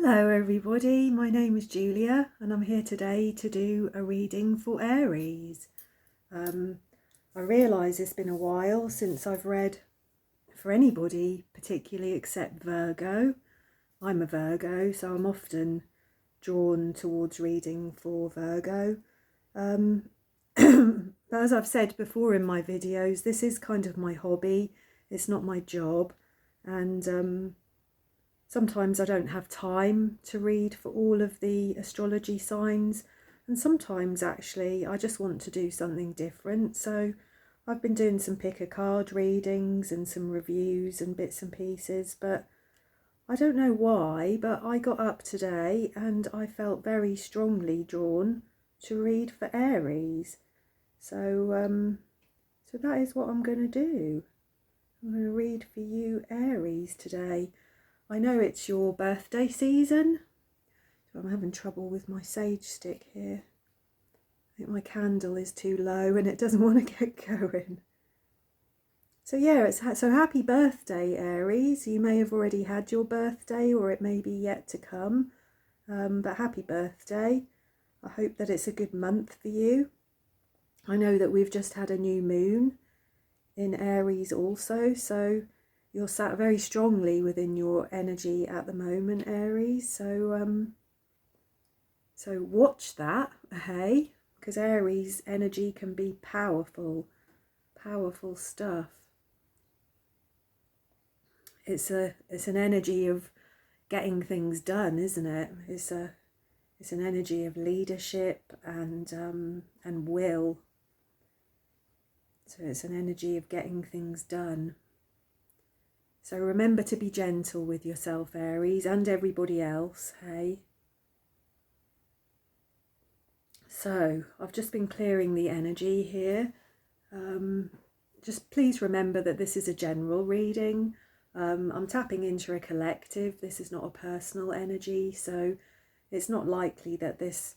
Hello everybody, my name is Julia and I'm here today to do a reading for Aries. I realise it's been a while since I've read for anybody particularly except Virgo. I'm a Virgo, so I'm often drawn towards reading for Virgo. But as I've said before in my videos, this is kind of my hobby, it's not my job, and sometimes I don't have time to read for all of the astrology signs, and sometimes actually I just want to do something different. So I've been doing some pick a card readings and some reviews and bits and pieces, but I don't know why, but I got up today and I felt very strongly drawn to read for Aries. So that is what I'm going to do. I'm going to read for you Aries today. I know it's your birthday season, so I'm having trouble with my sage stick here. I think my candle is too low and it doesn't want to get going. So yeah, so happy birthday Aries. You may have already had your birthday or it may be yet to come, but happy birthday. I hope that it's a good month for you. I know that we've just had a new moon in Aries also, so you're sat very strongly within your energy at the moment, Aries. So watch that, hey, because Aries energy can be powerful, powerful stuff. It's an energy of getting things done, isn't it? It's an energy of leadership and will. So it's an energy of getting things done. So remember to be gentle with yourself, Aries, and everybody else, hey? So I've just been clearing the energy here. Just please remember that this is a general reading. I'm tapping into a collective. This is not a personal energy, so it's not likely that this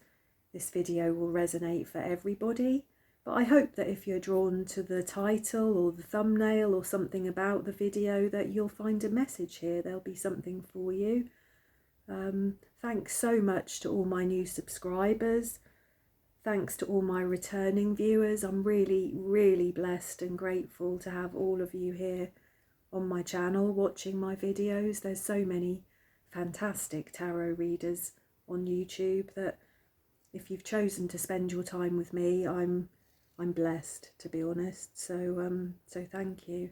video will resonate for everybody. But I hope that if you're drawn to the title or the thumbnail or something about the video, that you'll find a message here. There'll be something for you. Thanks so much to all my new subscribers. Thanks to all my returning viewers. I'm really, really blessed and grateful to have all of you here on my channel watching my videos. There's so many fantastic tarot readers on YouTube that if you've chosen to spend your time with me, I'm blessed, to be honest. So thank you.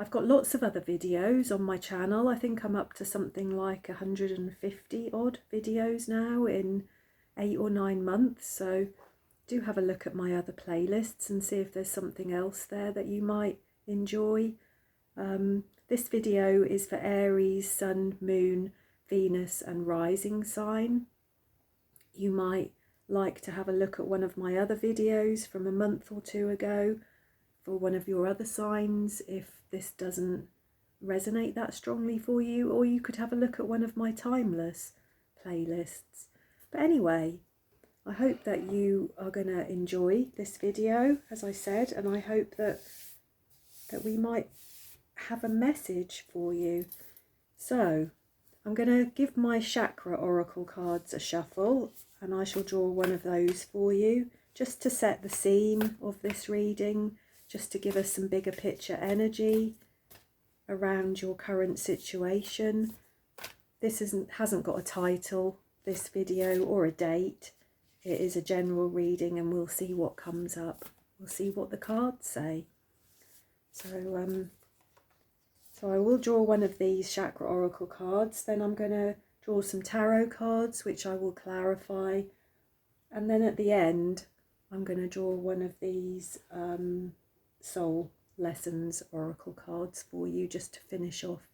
I've got lots of other videos on my channel. I think I'm up to something like 150 odd videos now in 8 or 9 months. So do have a look at my other playlists and see if there's something else there that you might enjoy. This video is for Aries, Sun, Moon, Venus and Rising sign. You might like to have a look at one of my other videos from a month or two ago for one of your other signs if this doesn't resonate that strongly for you, or you could have a look at one of my timeless playlists. But anyway, I hope that you are going to enjoy this video, as I said, and I hope that we might have a message for you. So I'm going to give my Chakra oracle cards a shuffle, and I shall draw one of those for you, just to set the scene of this reading, just to give us some bigger picture energy around your current situation. This hasn't got a title, this video, or a date. It is a general reading and we'll see what comes up. We'll see what the cards say. So I will draw one of these Chakra oracle cards, then I'm going to draw some tarot cards which I will clarify, and then at the end I'm going to draw one of these soul lessons oracle cards for you, just to finish off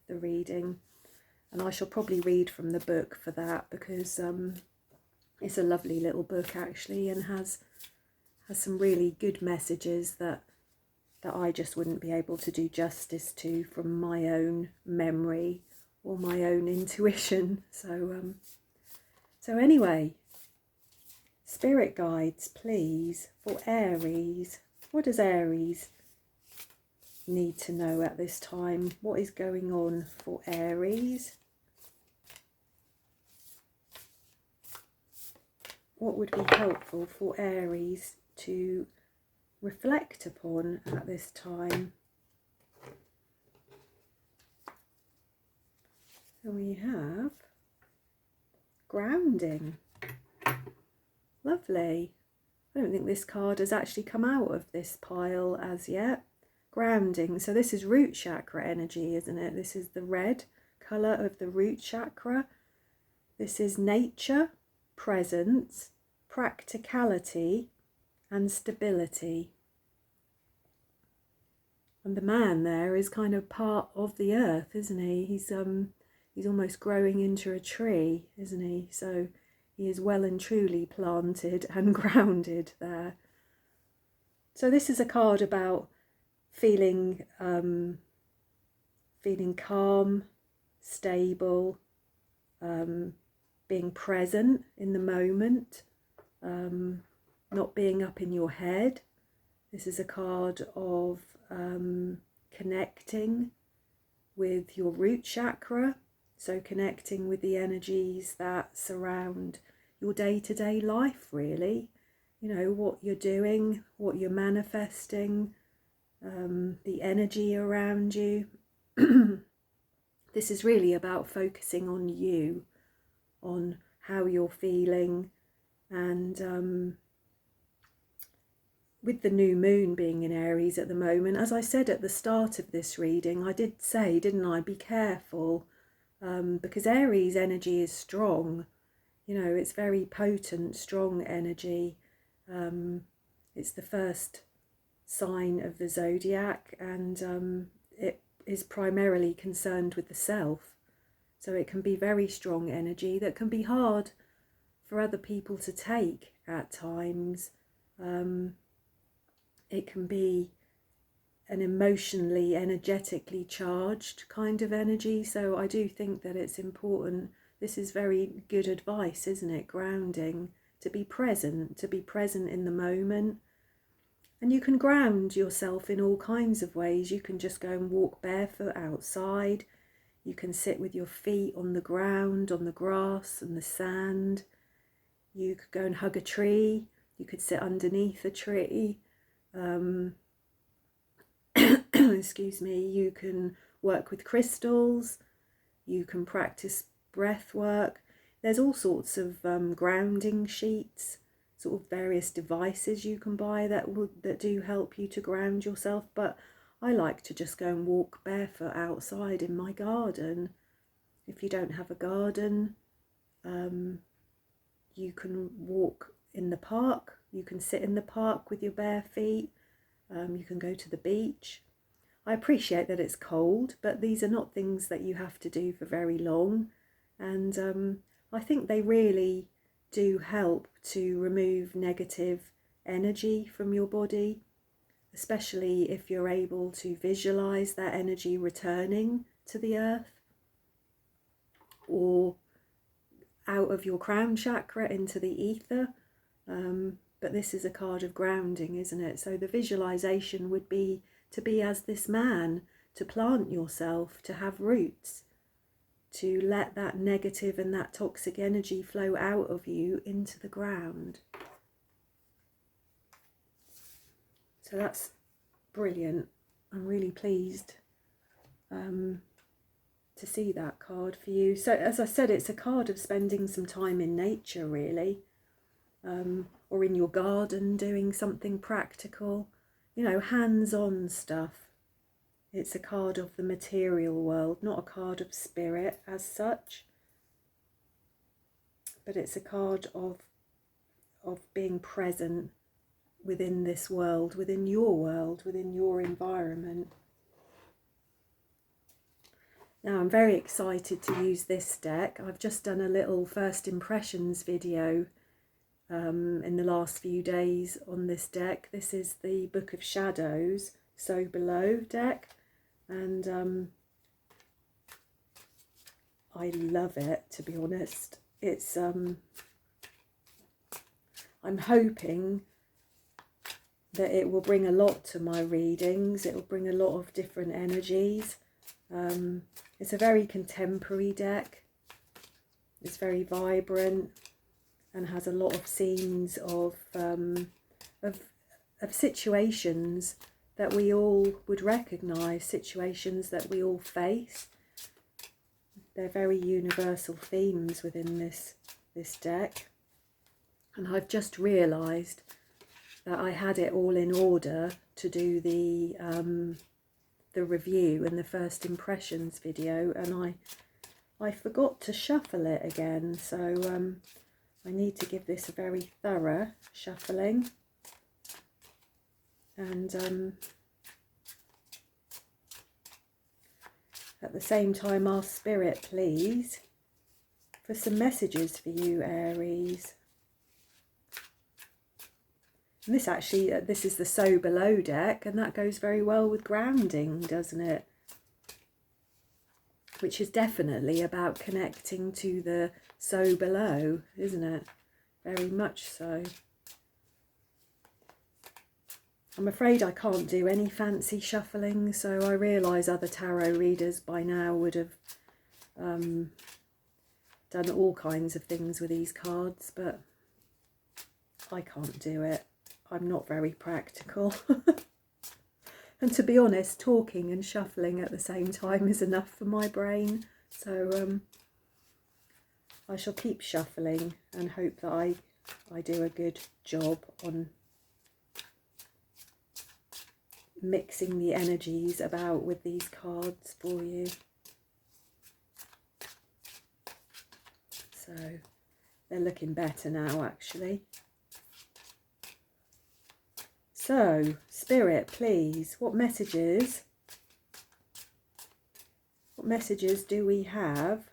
the reading. And I shall probably read from the book for that, because it's a lovely little book actually, and has some really good messages that I just wouldn't be able to do justice to from my own memory or my own intuition. So anyway, spirit guides, please, for Aries. What does Aries need to know at this time? What is going on for Aries? what would be helpful for Aries to reflect upon at this time. And we have grounding. Lovely. I don't think this card has actually come out of this pile as yet. Grounding. So this is root chakra energy, isn't it? This is the red colour of the root chakra. This is nature, presence, practicality and stability. And the man there is kind of part of the earth, isn't he? He's almost growing into a tree, isn't he? So he is well and truly planted and grounded there. So this is a card about feeling calm, stable, being present in the moment, not being up in your head. This is a card of connecting with your root chakra, so connecting with the energies that surround your day-to-day life, really. You know, what you're doing, what you're manifesting, the energy around you. This is really about focusing on you, on how you're feeling, and with the new moon being in Aries at the moment, as I said at the start of this reading, I did say, didn't I, be careful, because Aries energy is strong. You know, it's very potent, strong energy. It's the first sign of the zodiac, and it is primarily concerned with the self. So it can be very strong energy that can be hard for other people to take at times. It can be an emotionally, energetically charged kind of energy. So I do think that it's important. This is very good advice, isn't it? Grounding, to be present in the moment. And you can ground yourself in all kinds of ways. You can just go and walk barefoot outside. You can sit with your feet on the ground, on the grass and the sand. You could go and hug a tree. You could sit underneath a tree. Excuse me. You can work with crystals. You can practice breath work. There's all sorts of grounding sheets, sort of various devices you can buy that do help you to ground yourself. But I like to just go and walk barefoot outside in my garden. If you don't have a garden, you can walk in the park. You can sit in the park with your bare feet. You can go to the beach. I appreciate that it's cold, but these are not things that you have to do for very long. And I think they really do help to remove negative energy from your body, especially if you're able to visualize that energy returning to the earth or out of your crown chakra into the ether. But this is a card of grounding, isn't it? So the visualization would be to be as this man, to plant yourself, to have roots, to let that negative and that toxic energy flow out of you into the ground. So that's brilliant. I'm really pleased to see that card for you. So as I said, it's a card of spending some time in nature, really, or in your garden doing something practical, you know, hands-on stuff. It's a card of the material world, not a card of spirit as such, but it's a card of being present within this world, within your environment. Now I'm very excited to use this deck. I've just done a little first impressions video in the last few days on this deck. This is the Book of Shadows, So Below deck, and I love it, to be honest. It's I'm hoping that it will bring a lot to my readings. It will bring a lot of different energies. It's a very contemporary deck. It's very vibrant, and has a lot of scenes of situations that we all would recognise, situations that we all face. They're very universal themes within this deck. And I've just realised that I had it all in order to do the review and the first impressions video, and I forgot to shuffle it again, so I need to give this a very thorough shuffling. And at the same time, ask Spirit, please, for some messages for you, Aries. And this actually, this is the So Below deck, and that goes very well with grounding, doesn't it? Which is definitely about connecting to the So Below, isn't it? Very much so. I'm afraid I can't do any fancy shuffling, so I realise other tarot readers by now would have done all kinds of things with these cards, but I can't do it. I'm not very practical. And to be honest, talking and shuffling at the same time is enough for my brain. So I shall keep shuffling and hope that I do a good job on mixing the energies about with these cards for you. So they're looking better now, actually. So, Spirit, please, what messages do we have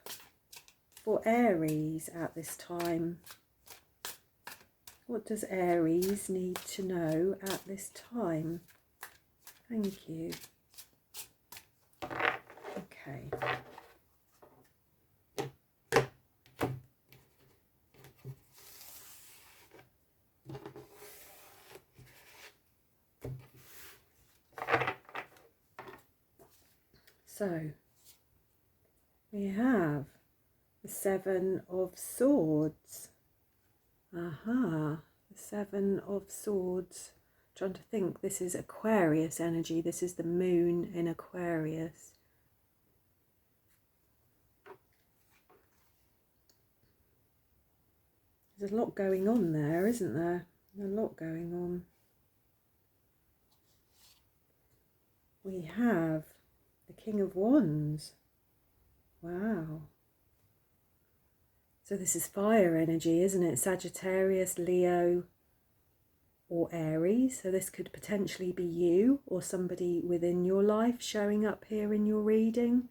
for Aries at this time? What does Aries need to know at this time? Thank you. Okay. So, we have the Seven of Swords. Aha, the Seven of Swords. Trying to think, this is Aquarius energy. This is the moon in Aquarius. There's a lot going on there, isn't there? A lot going on. We have the King of Wands. Wow. So this is fire energy, isn't it? Sagittarius, Leo, or Aries. So this could potentially be you or somebody within your life showing up here in your reading.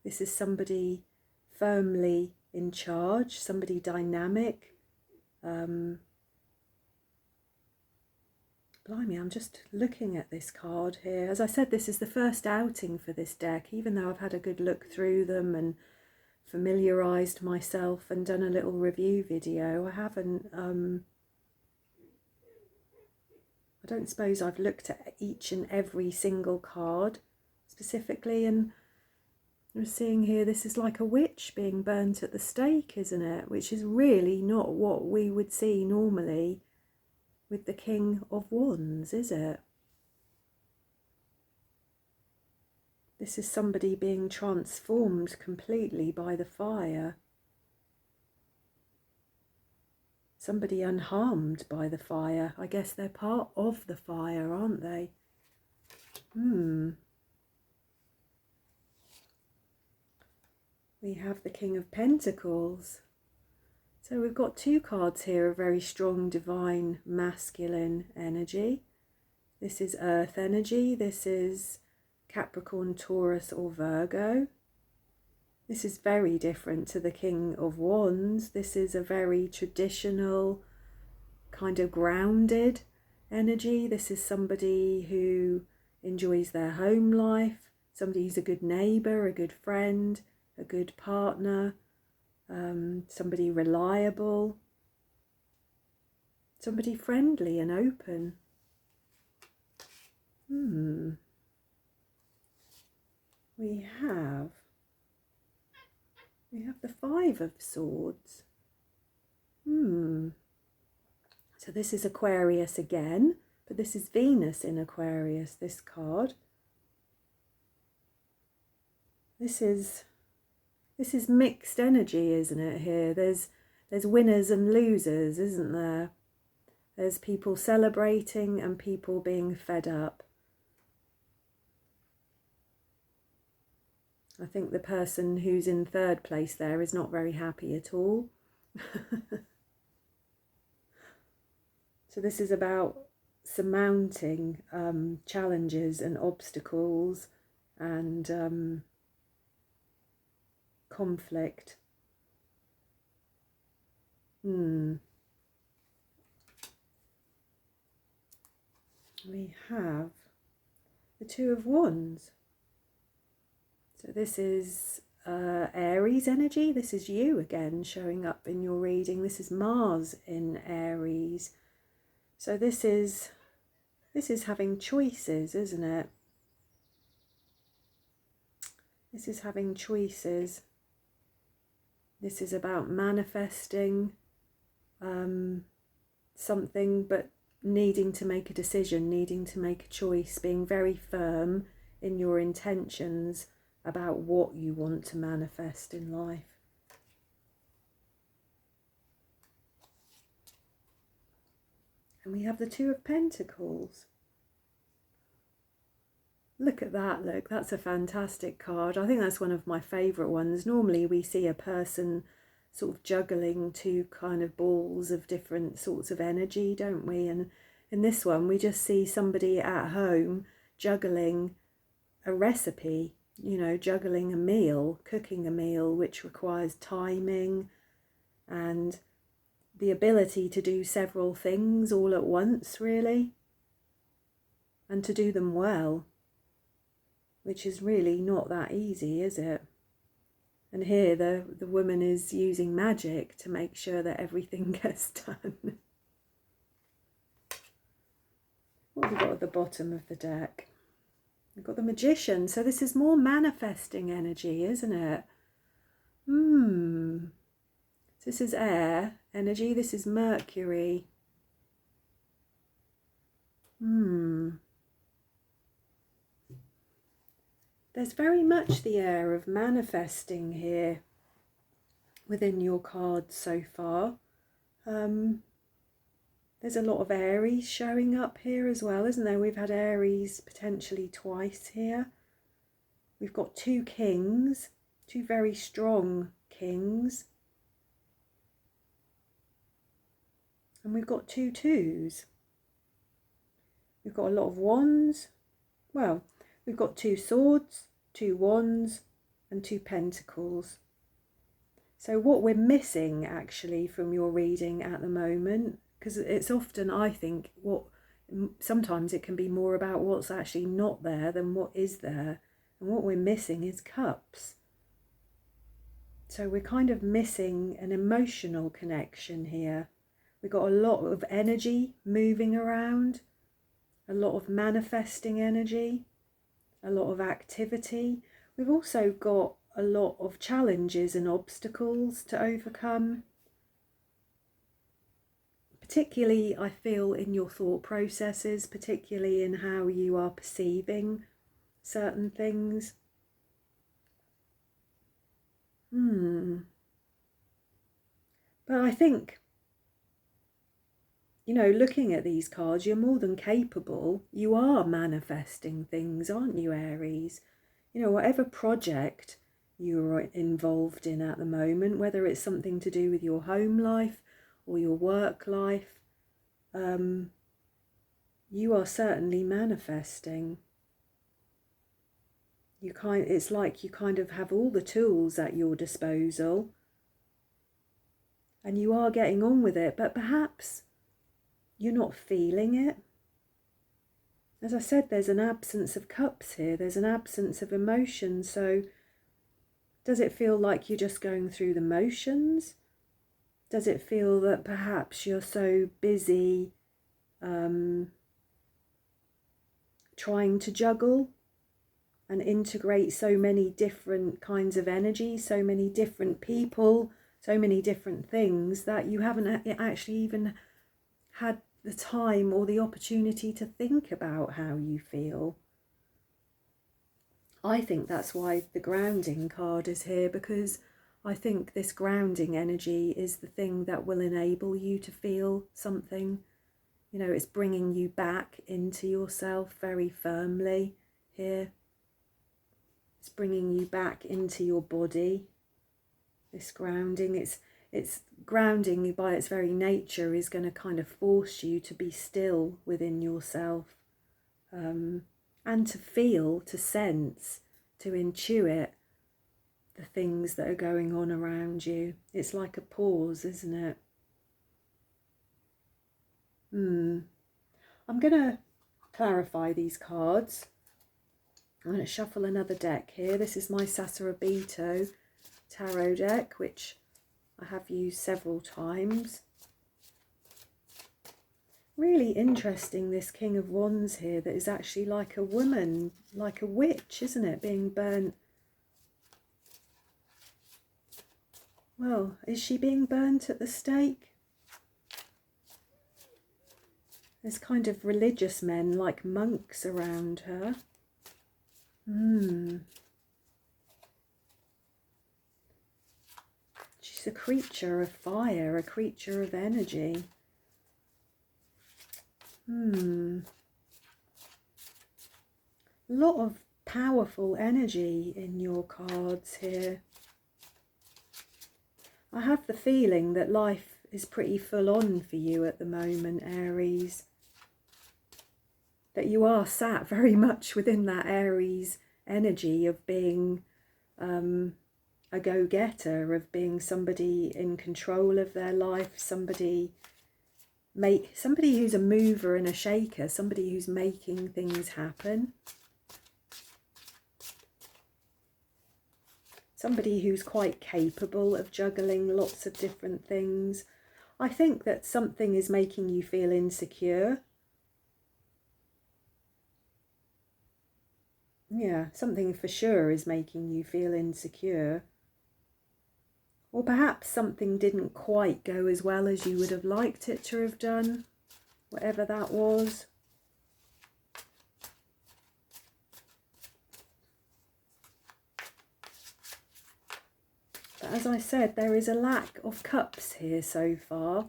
This is somebody firmly in charge, somebody dynamic. Blimey, I'm just looking at this card here. As I said, this is the first outing for this deck, even though I've had a good look through them and familiarised myself and done a little review video. I haven't, I don't suppose I've looked at each and every single card specifically, and I'm seeing here this is like a witch being burnt at the stake, isn't it? Which is really not what we would see normally with the King of Wands, is it? This is somebody being transformed completely by the fire. Somebody unharmed by the fire. I guess they're part of the fire, aren't they? We have the King of Pentacles. So we've got two cards here of very strong divine masculine energy. This is earth energy. This is Capricorn, Taurus or Virgo. This is very different to the King of Wands. This is a very traditional, kind of grounded energy. This is somebody who enjoys their home life, somebody who's a good neighbour, a good friend, a good partner, somebody reliable, somebody friendly and open. We have the Five of Swords. So this is Aquarius again, but this is Venus in Aquarius, this card. This is mixed energy, isn't it, here? There's winners and losers, isn't there? There's people celebrating and people being fed up. I think the person who's in third place there is not very happy at all. So this is about surmounting challenges and obstacles and conflict. We have the Two of Wands. So this is Aries energy. This is you again showing up in your reading. This is Mars in Aries. So this is having choices, isn't it? This is having choices. This is about manifesting something, but needing to make a decision, needing to make a choice, being very firm in your intentions about what you want to manifest in life. And we have the Two of Pentacles. Look at that, look, that's a fantastic card. I think that's one of my favourite ones. Normally we see a person sort of juggling two kind of balls of different sorts of energy, don't we? And in this one we just see somebody at home juggling a recipe, you know, juggling a meal, cooking a meal, which requires timing and the ability to do several things all at once, really, and to do them well, which is really not that easy, is it? And here the woman is using magic to make sure that everything gets done. What have we got at the bottom of the deck? We've got the Magician. So this is more manifesting energy, isn't it? This is air energy. This is Mercury. There's very much the air of manifesting here within your cards so far. There's a lot of Aries showing up here as well, isn't there? We've had Aries potentially twice here. We've got two kings, two very strong kings. And we've got two twos. We've got a lot of wands. Well, we've got two swords, two wands, and two pentacles. So what we're missing actually from your reading at the moment, because it's often, I think, sometimes it can be more about what's actually not there than what is there. And what we're missing is cups. So we're kind of missing an emotional connection here. We've got a lot of energy moving around, a lot of manifesting energy, a lot of activity. We've also got a lot of challenges and obstacles to overcome. Particularly, I feel, in your thought processes, particularly in how you are perceiving certain things. But I think, you know, looking at these cards, you're more than capable. You are manifesting things, aren't you, Aries? You know, whatever project you're involved in at the moment, whether it's something to do with your home life or your work life, you are certainly manifesting. It's like you kind of have all the tools at your disposal and you are getting on with it, but perhaps you're not feeling it. As I said, there's an absence of cups here. There's an absence of emotion. So does it feel like you're just going through the motions? Does it feel that perhaps you're so busy trying to juggle and integrate so many different kinds of energy, so many different people, so many different things that you haven't actually even had the time or the opportunity to think about how you feel. I think that's why the grounding card is here, because I think this grounding energy is the thing that will enable you to feel something. You know, it's bringing you back into yourself very firmly here. It's bringing you back into your body. This grounding, it's grounding by its very nature is going to kind of force you to be still within yourself, and to feel, to sense, to intuit the things that are going on around you. It's like a pause, isn't it? I'm going to clarify these cards. I'm going to shuffle another deck here. This is my Sasarabito tarot deck, which I have used several times. Really interesting, this King of Wands here, that is actually like a woman, like a witch, isn't it, being burnt. Well, is she being burnt at the stake? There's kind of religious men, like monks, around her. She's a creature of fire, a creature of energy. A lot of powerful energy in your cards here. I have the feeling that life is pretty full on for you at the moment, Aries. That you are sat very much within that Aries energy of being a go-getter, of being somebody in control of their life, somebody who's a mover and a shaker, somebody who's making things happen. Somebody who's quite capable of juggling lots of different things. I think that something is making you feel insecure. Yeah, something for sure is making you feel insecure. Or perhaps something didn't quite go as well as you would have liked it to have done, whatever that was. But as I said, there is a lack of cups here so far.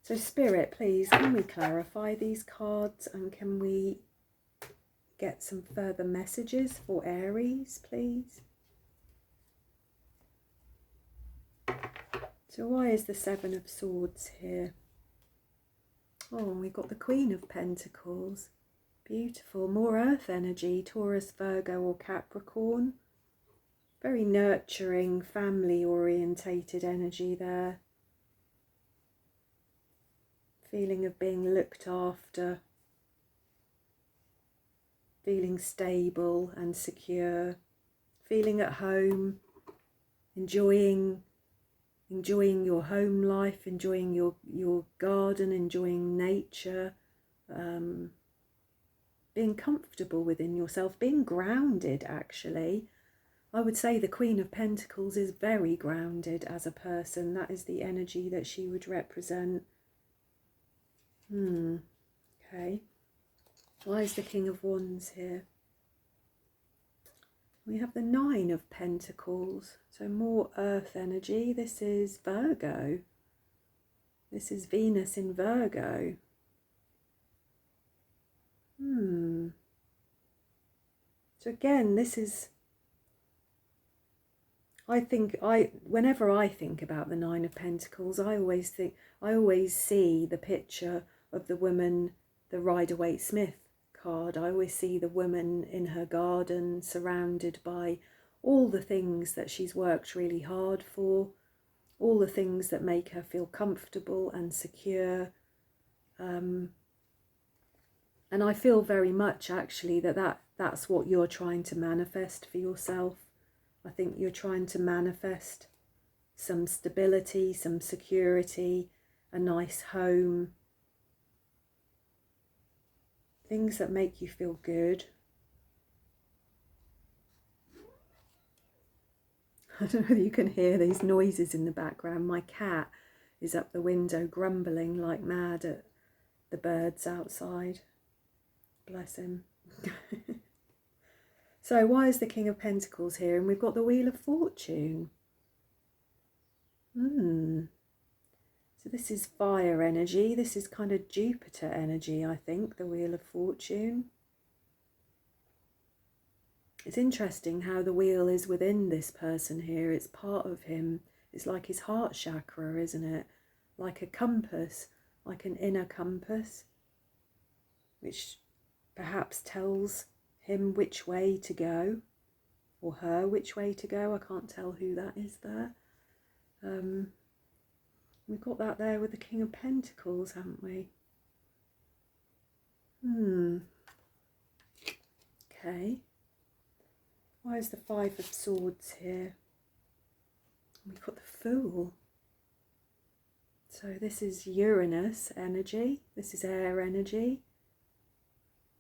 So Spirit, please, can we clarify these cards, and can we get some further messages for Aries, please? So why is the Seven of Swords here? Oh, we've got the Queen of Pentacles. Beautiful. More earth energy, Taurus, Virgo or Capricorn. Very nurturing, family orientated energy there. Feeling of being looked after. Feeling stable and secure. Feeling at home. Enjoying your home life, enjoying your garden, enjoying nature. Being comfortable within yourself, being grounded actually. I would say the Queen of Pentacles is very grounded as a person. That is the energy that she would represent. Okay. Why is the King of Wands here? We have the Nine of Pentacles. So more earth energy. This is Virgo. This is Venus in Virgo. So again, this is, whenever I think about the Nine of Pentacles, I always see the picture of the woman, the Rider-Waite-Smith card. I always see the woman in her garden, surrounded by all the things that she's worked really hard for, all the things that make her feel comfortable and secure. And I feel very much actually that's what you're trying to manifest for yourself. I think you're trying to manifest some stability, some security, a nice home, things that make you feel good. I don't know whether you can hear these noises in the background. My cat is up the window grumbling like mad at the birds outside. Bless him. So why is the King of Pentacles here? And we've got the Wheel of Fortune. So this is fire energy. This is kind of Jupiter energy, I think, the Wheel of Fortune. It's interesting how the wheel is within this person here. It's part of him. It's like his heart chakra, isn't it? Like a compass, like an inner compass, which perhaps tells him which way to go, or her which way to go. I can't tell who that is there. We've got that there with the King of Pentacles, haven't we? Okay. Why is the Five of Swords here? We've got the Fool. So this is Uranus energy. This is air energy.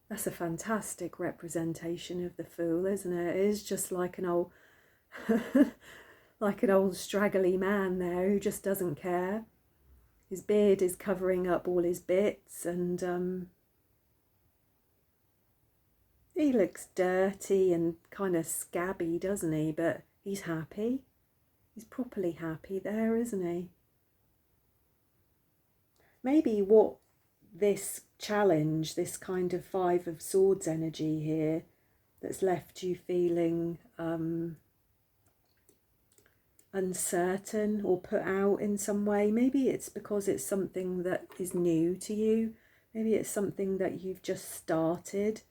That's a fantastic representation of the Fool, isn't it? It is just like an old like an old straggly man there who just doesn't care. His beard is covering up all his bits, and he looks dirty and kind of scabby, doesn't he? But he's happy. He's properly happy there, isn't he? Maybe what this challenge, this kind of Five of Swords energy here, that's left you feeling uncertain or put out in some way. Maybe it's because it's something that is new to you. Maybe it's something that you've just started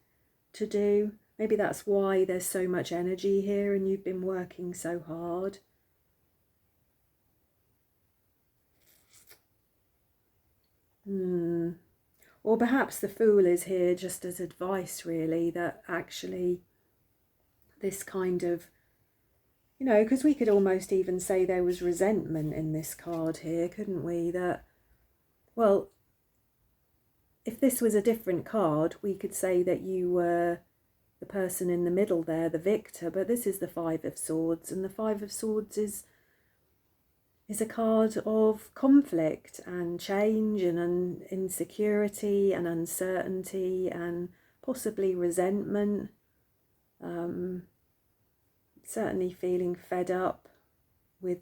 to do. Maybe that's why there's so much energy here and you've been working so hard. Or perhaps the Fool is here just as advice, really, that actually this kind of, you know, because we could almost even say there was resentment in this card here, couldn't we? That, well, if this was a different card, we could say that you were the person in the middle there, the victor, but this is the Five of Swords, and the Five of Swords is a card of conflict and change and insecurity and uncertainty and possibly resentment. Certainly feeling fed up with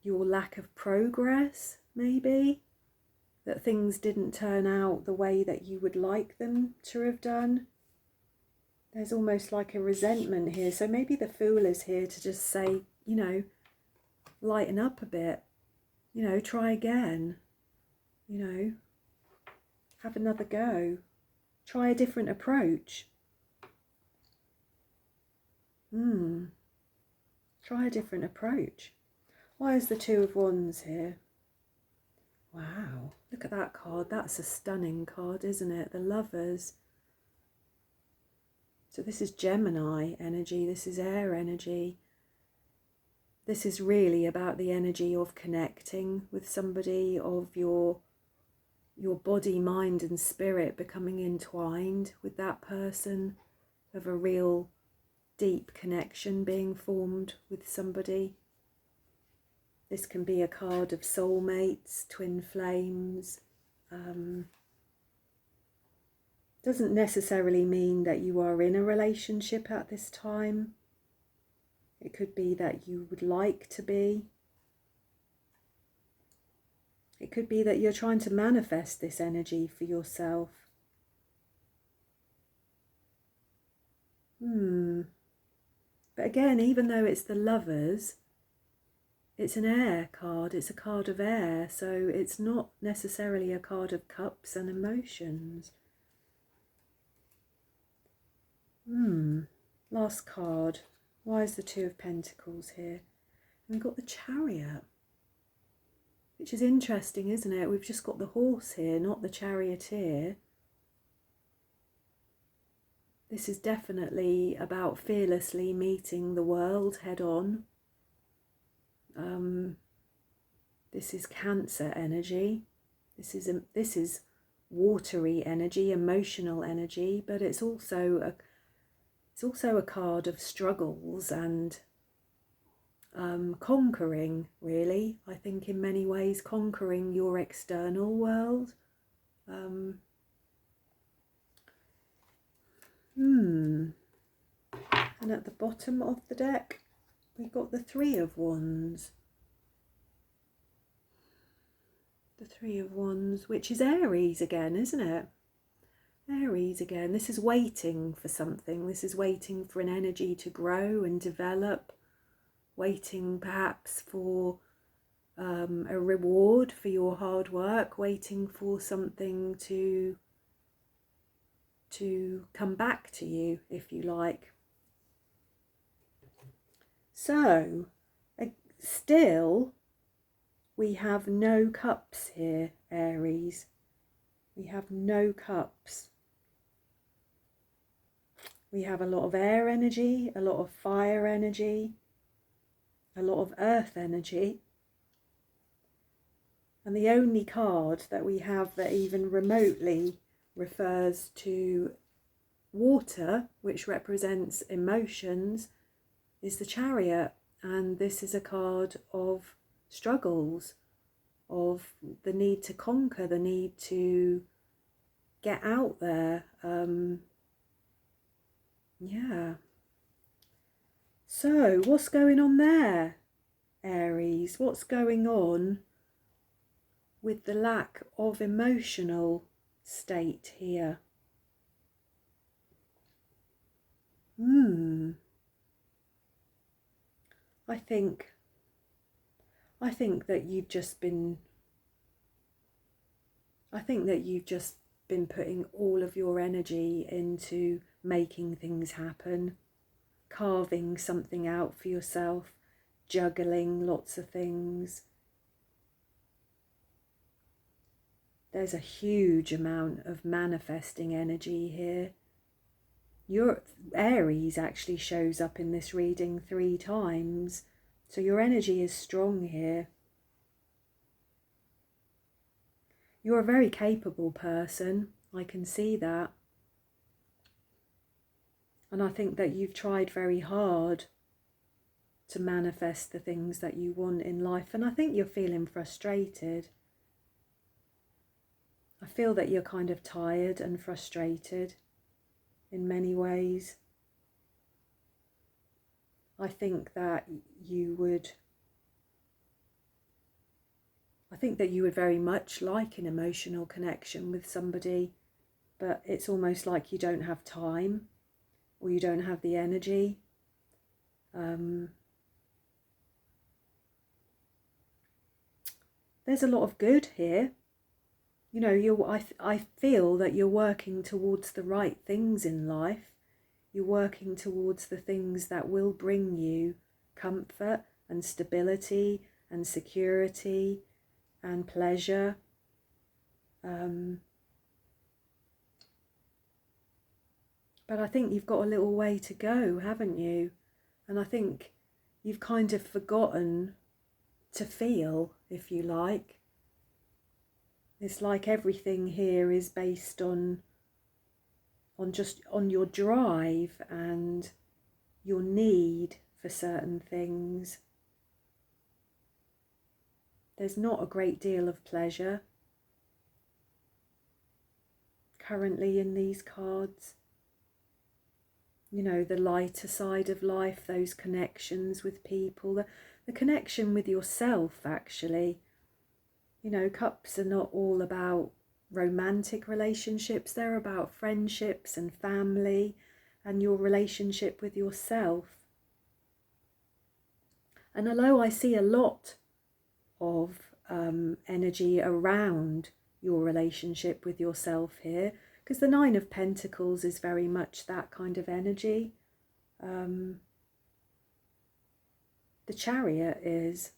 your lack of progress, maybe, that things didn't turn out the way that you would like them to have done. There's almost like a resentment here. So maybe the Fool is here to just say, you know, lighten up a bit, you know, try again, you know, have another go, try a different approach. Try a different approach. Why is the Two of Wands here? Wow, look at that card. That's a stunning card, isn't it? The Lovers. So this is Gemini energy. This is air energy. This is really about the energy of connecting with somebody, of your body, mind and spirit becoming entwined with that person, of a real deep connection being formed with somebody. This can be a card of soulmates, twin flames. Doesn't necessarily mean that you are in a relationship at this time. It could be that you would like to be. It could be that you're trying to manifest this energy for yourself. But again, even though it's the Lovers, it's an air card, it's a card of air, so it's not necessarily a card of cups and emotions. Last card. Why is the Two of Pentacles here? And we've got the Chariot, which is interesting, isn't it? We've just got the horse here, not the charioteer. This is definitely about fearlessly meeting the world head on. This is Cancer energy. This is watery energy, emotional energy, but it's also a card of struggles and conquering, really. I think in many ways conquering your external world. And at the bottom of the deck, we've got the Three of Wands. The Three of Wands, which is Aries again, isn't it? Aries again. This is waiting for something. This is waiting for an energy to grow and develop. Waiting perhaps for a reward for your hard work. Waiting for something to come back to you, if you like. So, still, we have no cups here, Aries. We have no cups. We have a lot of air energy, a lot of fire energy, a lot of earth energy. And the only card that we have that even remotely refers to water, which represents emotions, is the Chariot. And this is a card of struggles, of the need to conquer, the need to get out there. Yeah. So what's going on there, Aries? What's going on with the lack of emotional state here? I think that you've just been putting all of your energy into making things happen, carving something out for yourself, juggling lots of things. There's a huge amount of manifesting energy here. Your Aries actually shows up in this reading 3 times, so your energy is strong here. You're a very capable person, I can see that. And I think that you've tried very hard to manifest the things that you want in life, and I think you're feeling frustrated. I feel that you're kind of tired and frustrated in many ways. I think that you would very much like an emotional connection with somebody, but it's almost like you don't have time or you don't have the energy. There's a lot of good here. You know, I feel that you're working towards the right things in life. You're working towards the things that will bring you comfort and stability and security and pleasure. But I think you've got a little way to go, haven't you? And I think you've kind of forgotten to feel, if you like. It's like everything here is based on your drive and your need for certain things. There's not a great deal of pleasure currently in these cards. You know, the lighter side of life, those connections with people, the connection with yourself, actually. You know, cups are not all about romantic relationships, they're about friendships and family and your relationship with yourself. And although I see a lot of energy around your relationship with yourself here, because the Nine of Pentacles is very much that kind of energy. The Chariot is.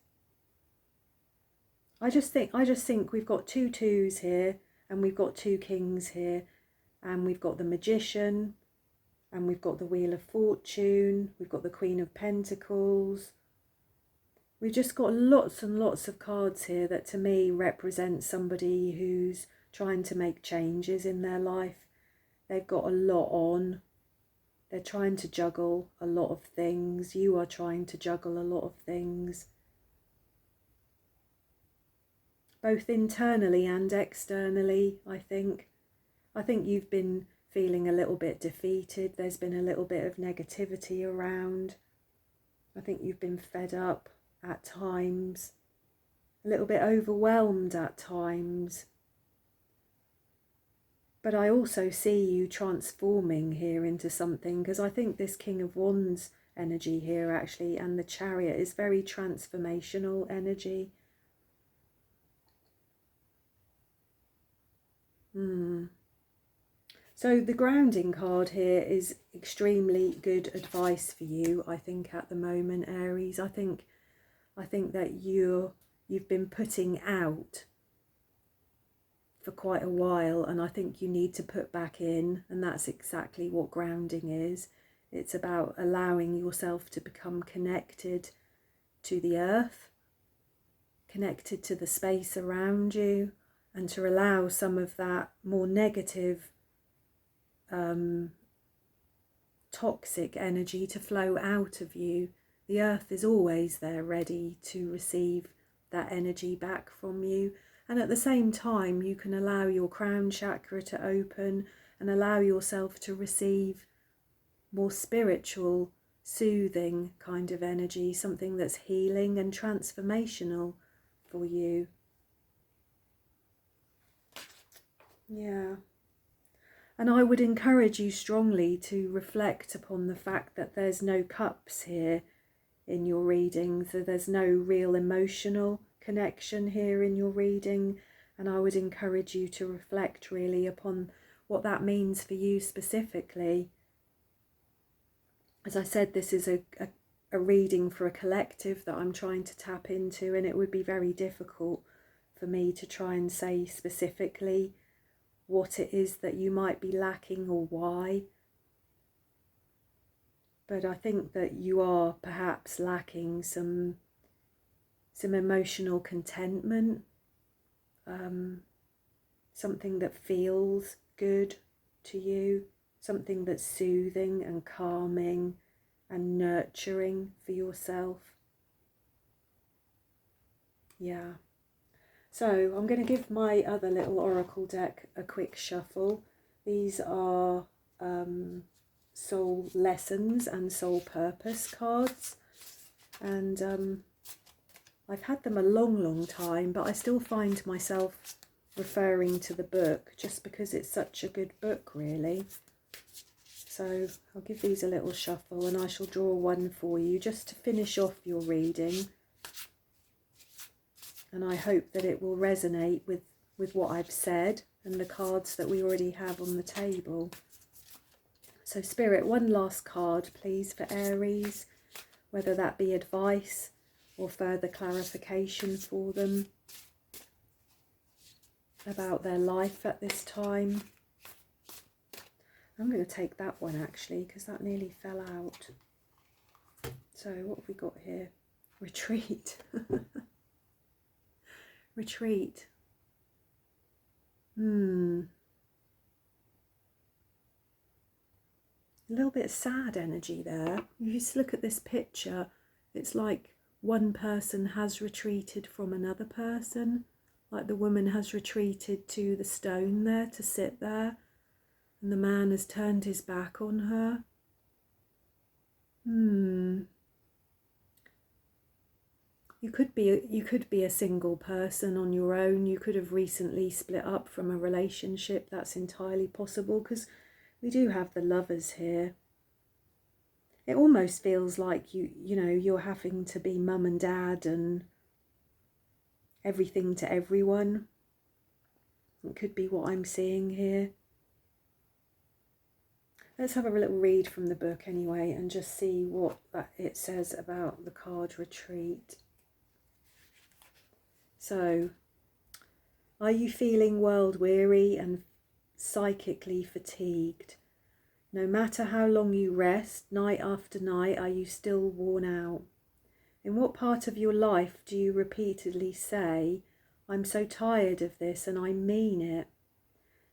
I just think we've got 2 twos here, and we've got 2 kings here, and we've got the Magician, and we've got the Wheel of Fortune, we've got the Queen of Pentacles. We've just got lots and lots of cards here that to me represent somebody who's trying to make changes in their life. They've got a lot on. They're trying to juggle a lot of things. You are trying to juggle a lot of things, both internally and externally, I think. I think you've been feeling a little bit defeated. There's been a little bit of negativity around. I think you've been fed up at times, a little bit overwhelmed at times. But I also see you transforming here into something, because I think this King of Wands energy here actually and the Chariot is very transformational energy. So the grounding card here is extremely good advice for you, I think, at the moment, Aries. I think that you've been putting out for quite a while, and I think you need to put back in, and that's exactly what grounding is. It's about allowing yourself to become connected to the earth, connected to the space around you, and to allow some of that more negative toxic energy to flow out of you. The earth is always there ready to receive that energy back from you, and at the same time you can allow your crown chakra to open and allow yourself to receive more spiritual, soothing kind of energy, something that's healing and transformational for you. Yeah. And I would encourage you strongly to reflect upon the fact that there's no cups here in your reading, so there's no real emotional connection here in your reading, and I would encourage you to reflect really upon what that means for you specifically. As I said, this is a reading for a collective that I'm trying to tap into, and it would be very difficult for me to try and say specifically what it is that you might be lacking or why. But I think that you are perhaps lacking some emotional contentment, something that feels good to you, something that's soothing and calming and nurturing for yourself. Yeah. So I'm going to give my other little oracle deck a quick shuffle. These are soul lessons and soul purpose cards, and I've had them a long time, but I still find myself referring to the book just because it's such a good book, really. So I'll give these a little shuffle, and I shall draw one for you just to finish off your reading. And I hope that it will resonate with what I've said and the cards that we already have on the table. So Spirit, one last card please for Aries, whether that be advice or further clarification for them about their life at this time. I'm going to take that one actually, because that nearly fell out. So what have we got here? Retreat. Retreat. A little bit of sad energy there. If you just look at this picture, it's like one person has retreated from another person. Like the woman has retreated to the stone there to sit there, and the man has turned his back on her. You could be a single person on your own. You could have recently split up from a relationship. That's entirely possible, because we do have the Lovers here. It almost feels like you're having to be mum and dad and everything to everyone. It could be what I'm seeing here. Let's have a little read from the book anyway and just see what it says about the card retreat. So, are you feeling world weary and psychically fatigued? No matter how long you rest, night after night, are you still worn out? In what part of your life do you repeatedly say, I'm so tired of this, and I mean it?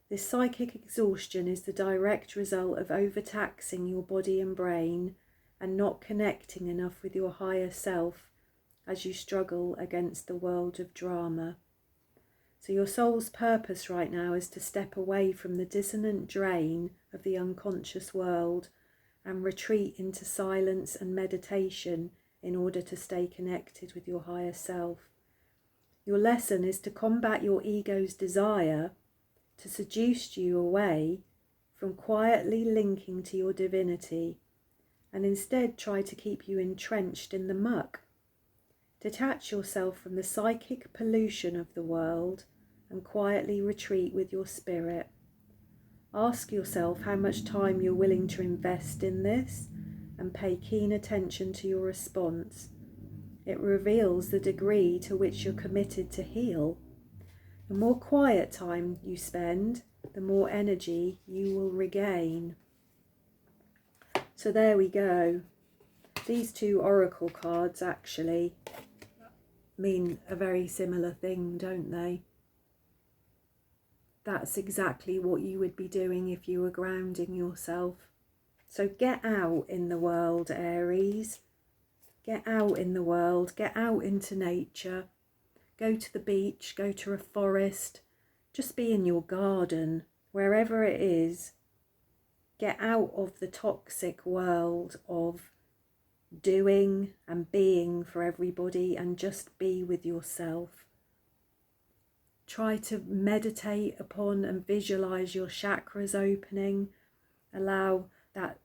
This psychic exhaustion is the direct result of overtaxing your body and brain and not connecting enough with your higher self as you struggle against the world of drama. So your soul's purpose right now is to step away from the dissonant drain of the unconscious world and retreat into silence and meditation in order to stay connected with your higher self. Your lesson is to combat your ego's desire to seduce you away from quietly linking to your divinity, and instead try to keep you entrenched in the muck. Detach yourself from the psychic pollution of the world and quietly retreat with your spirit. Ask yourself how much time you're willing to invest in this and pay keen attention to your response. It reveals the degree to which you're committed to heal. The more quiet time you spend, the more energy you will regain. So there we go. These two oracle cards actually mean a very similar thing, don't they? That's exactly what you would be doing if you were grounding yourself. So get out in the world, Aries. Get out in the world, get out into nature. Go to the beach, go to a forest, just be in your garden, wherever it is. Get out of the toxic world of doing and being for everybody and just be with yourself. Try to meditate upon and visualize your chakras opening. Allow that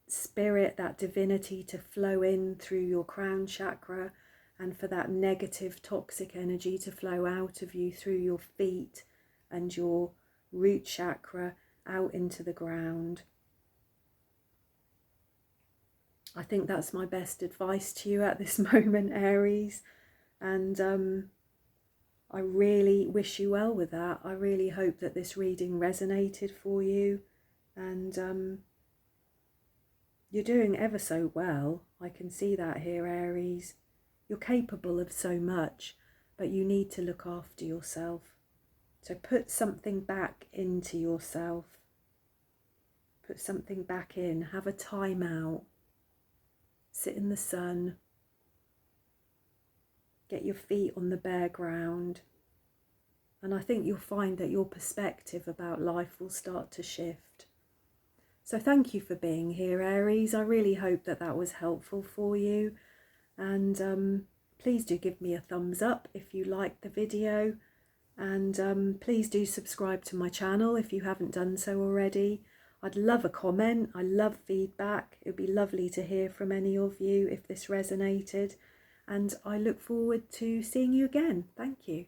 spirit, that divinity to flow in through your crown chakra, and for that negative toxic energy to flow out of you through your feet and your root chakra out into the ground. I think that's my best advice to you at this moment, Aries, and I really wish you well with that. I really hope that this reading resonated for you, and you're doing ever so well. I can see that here, Aries. You're capable of so much, but you need to look after yourself. So put something back into yourself. Put something back in. Have a time out. Sit in the sun. Get your feet on the bare ground. And I think you'll find that your perspective about life will start to shift. So thank you for being here, Aries. I really hope that that was helpful for you. And please do give me a thumbs up if you liked the video, and please do subscribe to my channel if you haven't done so already. I'd love a comment. I love feedback. It would be lovely to hear from any of you if this resonated, and I look forward to seeing you again. Thank you.